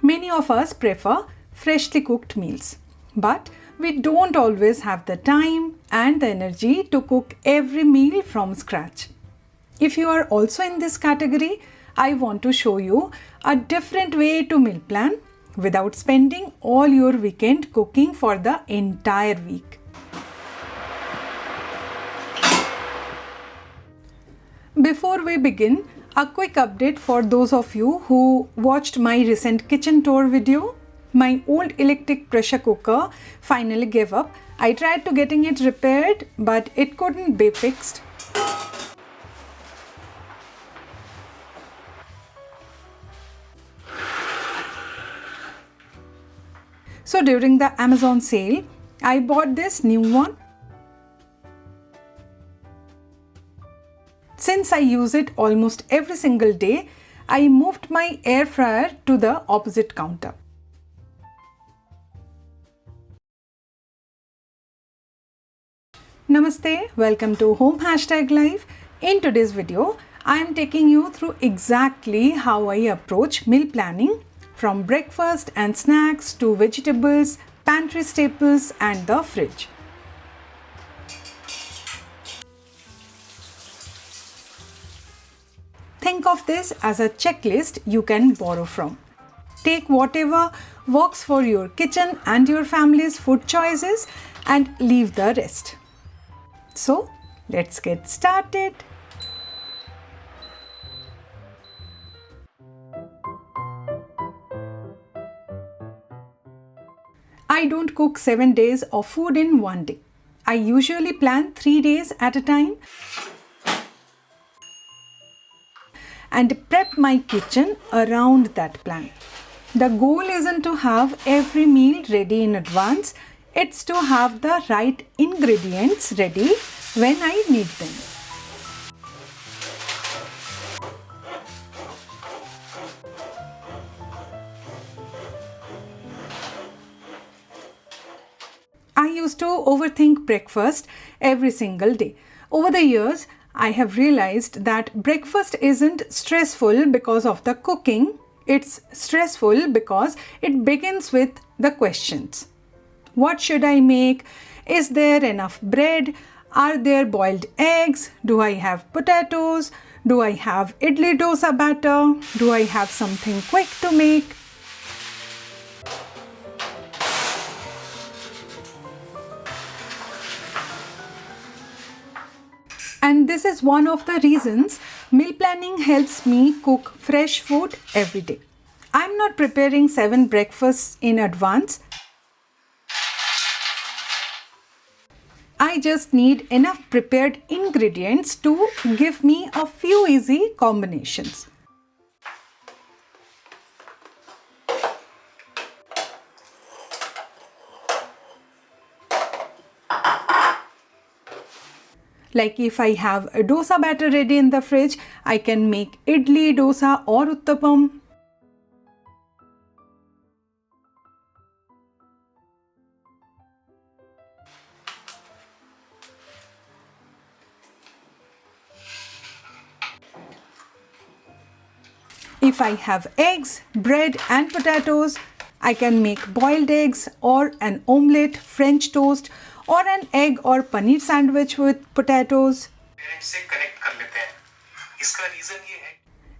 Many of us prefer freshly cooked meals, but we don't always have the time and the energy to cook every meal from scratch. If you are also in this category, I want to show you a different way to meal plan without spending all your weekend cooking for the entire week. Before we begin, a quick update for those of you who watched my recent kitchen tour video. My old electric pressure cooker finally gave up. I tried to getting it repaired, but it couldn't be fixed. So during the Amazon sale, I bought this new one. Since I use it almost every single day, I moved my air fryer to the opposite counter. Namaste, welcome to Home #Life. In today's video, I am taking you through exactly how I approach meal planning, from breakfast and snacks to vegetables, pantry staples and the fridge. Think of this as a checklist you can borrow from. Take whatever works for your kitchen and your family's food choices and leave the rest. So, let's get started. I don't cook 7 days of food in one day. I usually plan 3 days at a time and prep my kitchen around that plan. The goal isn't to have every meal ready in advance, it's to have the right ingredients ready when I need them. I used to overthink breakfast every single day. Over the years, I have realized that breakfast isn't stressful because of the cooking, it's stressful because it begins with the questions. What should I make? Is there enough bread? Are there boiled eggs? Do I have potatoes? Do I have idli dosa batter? Do I have something quick to make? And this is one of the reasons meal planning helps me cook fresh food every day. I'm not preparing 7 breakfasts in advance. I just need enough prepared ingredients to give me a few easy combinations. Like if I have a dosa batter ready in the fridge, I can make idli, dosa or uttapam. If I have eggs, bread and potatoes, I can make boiled eggs or an omelette, French toast or an egg or paneer sandwich with potatoes.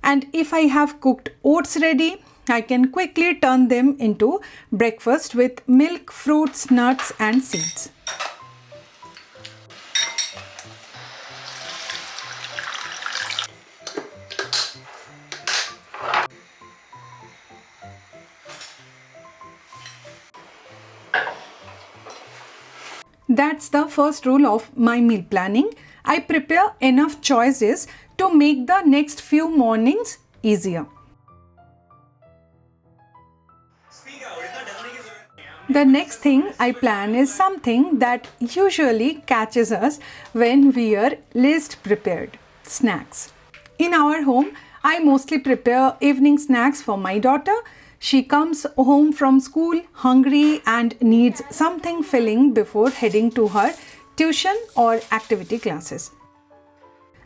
And if I have cooked oats ready, I can quickly turn them into breakfast with milk, fruits, nuts and seeds. That's the first rule of my meal planning. I prepare enough choices to make the next few mornings easier. The next thing I plan is something that usually catches us when we are least prepared: snacks. In our home, I mostly prepare evening snacks for my daughter. She comes home from school hungry and needs something filling before heading to her tuition or activity classes.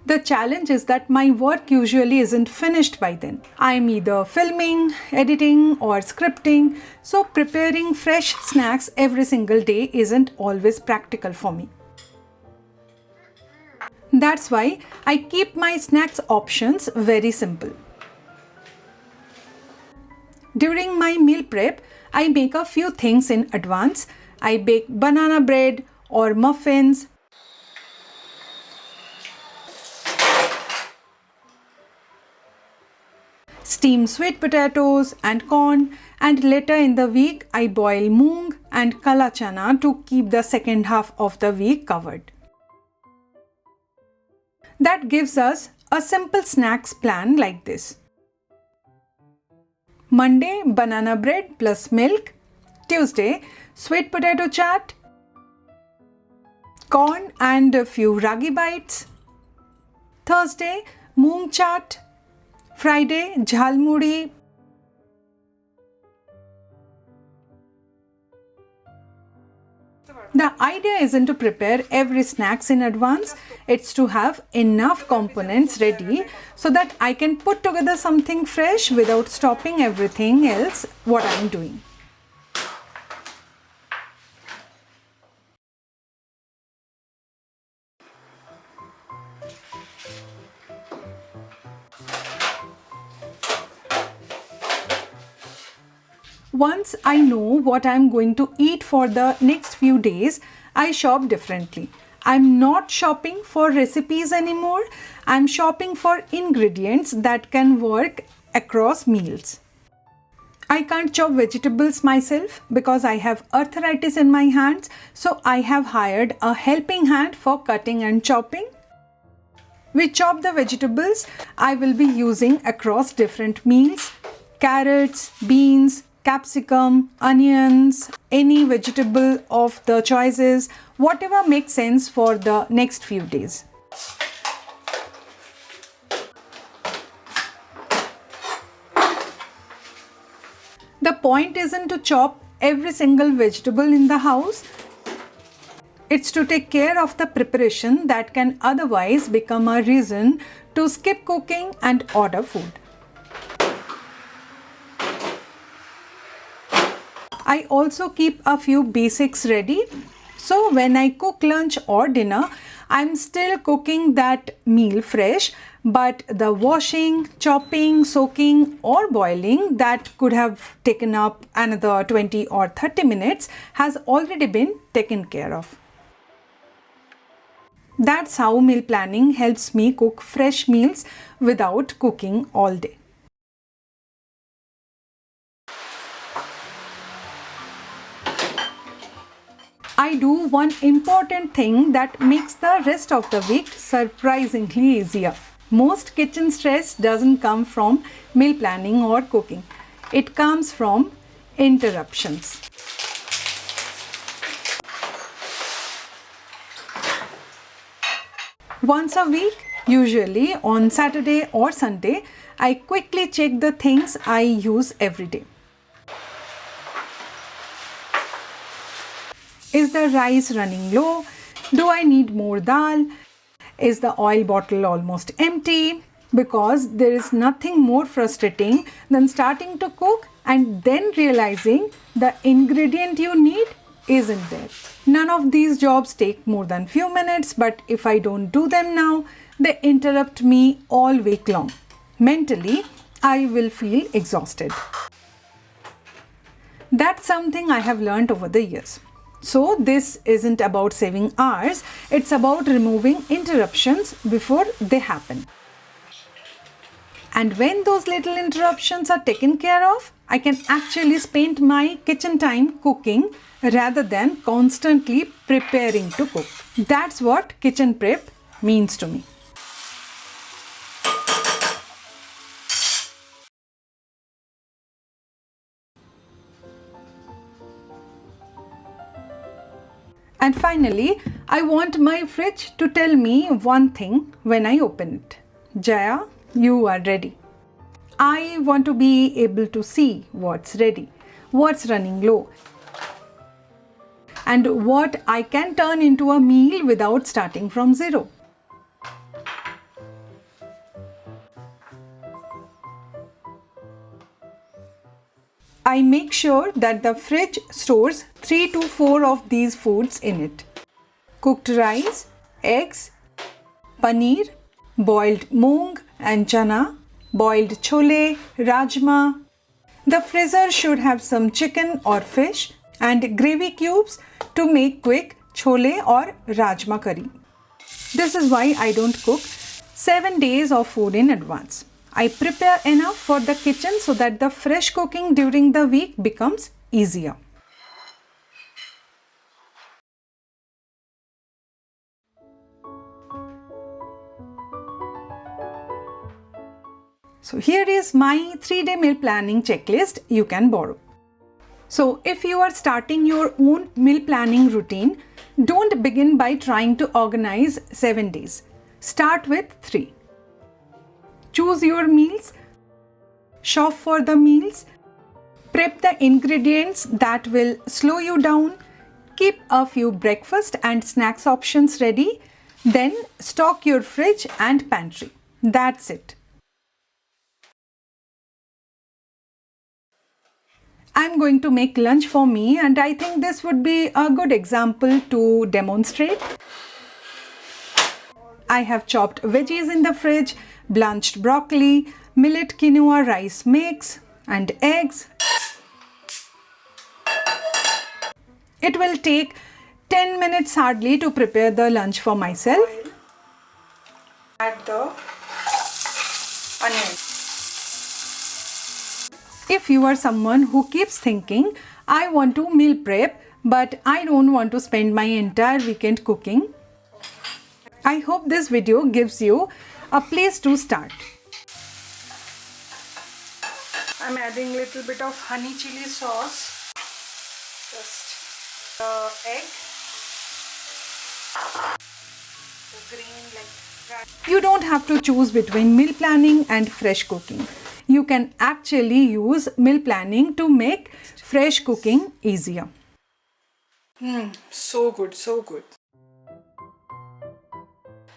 The challenge is that my work usually isn't finished by then. I'm either filming, editing, or scripting, so preparing fresh snacks every single day isn't always practical for me. That's why I keep my snacks options very simple. During my meal prep, I make a few things in advance. I bake banana bread or muffins, steam sweet potatoes and corn, and later in the week I boil moong and kala chana to keep the second half of the week covered. That gives us a simple snacks plan like this. Monday, banana bread plus milk. Tuesday, sweet potato chaat, corn and a few ragi bites. Thursday, moong chaat. Friday, jhalmuri. The idea isn't to prepare every snacks in advance, it's to have enough components ready so that I can put together something fresh without stopping everything else what I'm doing. Once I know what I'm going to eat for the next few days, I shop differently. I'm not shopping for recipes anymore. I'm shopping for ingredients that can work across meals. I can't chop vegetables myself because I have arthritis in my hands, so I have hired a helping hand for cutting and chopping. We chop the vegetables I will be using across different meals: carrots, beans, capsicum, onions, any vegetable of the choices, whatever makes sense for the next few days. The point isn't to chop every single vegetable in the house. It's to take care of the preparation that can otherwise become a reason to skip cooking and order food. I also keep a few basics ready, so when I cook lunch or dinner, I'm still cooking that meal fresh, but the washing, chopping, soaking or boiling that could have taken up another 20 or 30 minutes has already been taken care of. That's how meal planning helps me cook fresh meals without cooking all day. I do one important thing that makes the rest of the week surprisingly easier. Most kitchen stress doesn't come from meal planning or cooking. It comes from interruptions. Once a week, usually on Saturday or Sunday, I quickly check the things I use every day. Is the rice running low? Do I need more dal? Is the oil bottle almost empty? Because there is nothing more frustrating than starting to cook and then realizing the ingredient you need isn't there. None of these jobs take more than few minutes, but if I don't do them now, they interrupt me all week long. Mentally, I will feel exhausted. That's something I have learned over the years. So this isn't about saving hours, it's about removing interruptions before they happen. And when those little interruptions are taken care of, I can actually spend my kitchen time cooking rather than constantly preparing to cook. That's what kitchen prep means to me. And finally, I want my fridge to tell me one thing when I open it. Jaya, you are ready. I want to be able to see what's ready, what's running low, and what I can turn into a meal without starting from zero. I make sure that the fridge stores 3 to 4 of these foods in it. Cooked rice, eggs, paneer, boiled moong and chana, boiled chole, rajma. The freezer should have some chicken or fish and gravy cubes to make quick chole or rajma curry. This is why I don't cook 7 days of food in advance. I prepare enough for the kitchen so that the fresh cooking during the week becomes easier. So here is my 3-day meal planning checklist you can borrow. So if you are starting your own meal planning routine, don't begin by trying to organize 7 days. Start with 3. Choose your meals, shop for the meals, prep the ingredients that will slow you down, keep a few breakfast and snacks options ready, then stock your fridge and pantry. That's it. I'm going to make lunch for me, and I think this would be a good example to demonstrate. I have chopped veggies in the fridge, blanched broccoli, millet quinoa rice mix and eggs. It will take 10 minutes hardly to prepare the lunch for myself. Add the onion. If you are someone who keeps thinking, I want to meal prep, but I don't want to spend my entire weekend cooking, I hope this video gives you a place to start. I'm adding a little bit of honey chili sauce. Just the egg. The green like that. You don't have to choose between meal planning and fresh cooking. You can actually use meal planning to make fresh cooking easier. So good, so good.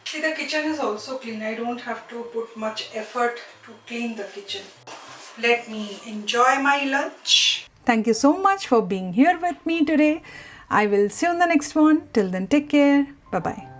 See, the kitchen is also clean. I don't have to put much effort to clean the kitchen. Let me enjoy my lunch. Thank you so much for being here with me today. I will see you in the next one. Till then, take care. Bye-bye.